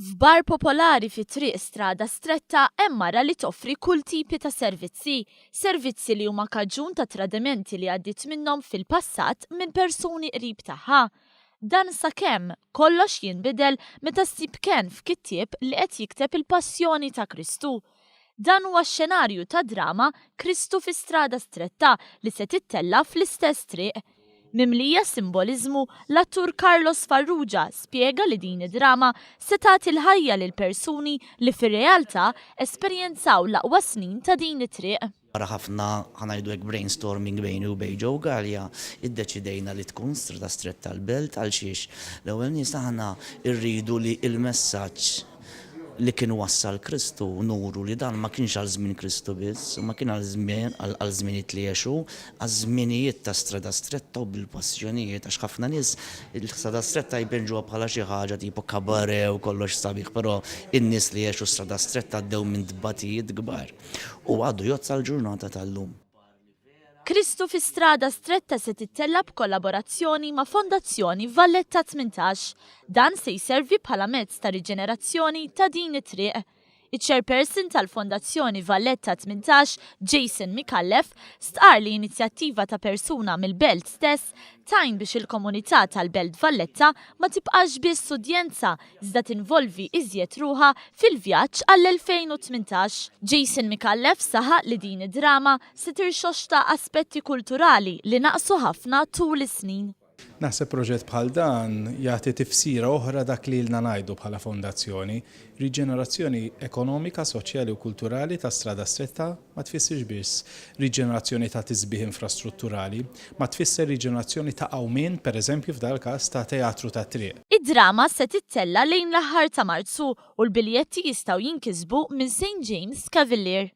F'bar popolari fi triq strada stretta hemm mara li toffri kull tipi ta' servizzi li huma kaġun ta' tradimenti li għaddit minnhom fil-passat minn persuni qrib tagħha. Dan sakemm kollox jinbidel meta ssib Ken f'kittieb li qed jikteb il-Passjoni ta' Kristu. Dan huwa xenarju ta' drama Kristu fi strada stretta li se tittella fl-istess triq. Mimlija simboliżmu, l-attur Carlos Farrugia spjega li din id-drama se tagħti l-ħajja lil persuni li fir-realtà esperjenzaw l-aqwa snin ta' din it-triq. Wara ħafna ħanajdu hekk brainstorming bejni u bejn Joe Gallia, iddeċidejna li tkun strada stretta l-belt għal xiex. L-ewwel nies aħna rridu li il-messaġġ li kien wassal Kristu nuru li dan ma kienx għal żmien Kristu biss, ma kien għal żminijiet li jgħixu, għal żminijiet ta' strada stretta u bil-passjonijiet għax ħafna nies il-strada stretta jbenġuha bħala xi ħaġa tipo kabare u kollox sabiħ, però in-nies li jgħixu strada stretta għaddew minn dbatijiet kbar u għadu jozza l-ġurnata tal-lum. Kristu fi strada stretta se tittella b'kollaborazzjoni ma' Fondazzjoni Valletta 18. Dan se jservi bħala mezz ta' riġenerazzjoni ta' din it-triq. Iċ-chairperson tal-Fondazzjoni Valletta 18, Jason Mikallef, stqar li inizjattiva ta' persuna mill-belt stess tajn biex il-komunità tal-belt Valletta ma tibqax biss udjenza iżda tinvolvi iżjed ruħa fil-vjaġġ għall-2018. Jason Mikallef saħaq li din id-drama se tirxoxta aspetti kulturali li naqsu ħafna tul is-snin. Naħseb proġett bħal dan jagħti tifsira oħra dak li lna ngħidu bħala fondazzjoni, riġenerazzjoni ekonomika, soċjali u kulturali ta' strada stretta ma tfissirx biss riġenerazzjoni ta' tisbieħ infrastrutturali, ma tfisser riġenerazzjoni ta' awmien, pereżempju f'dal każ ta' teatru ta' triq. Id-drama se tittella lejn l-aħħar ta' Marzu u l-biljetti jistgħu jinkisbu minn St. James Cavalier.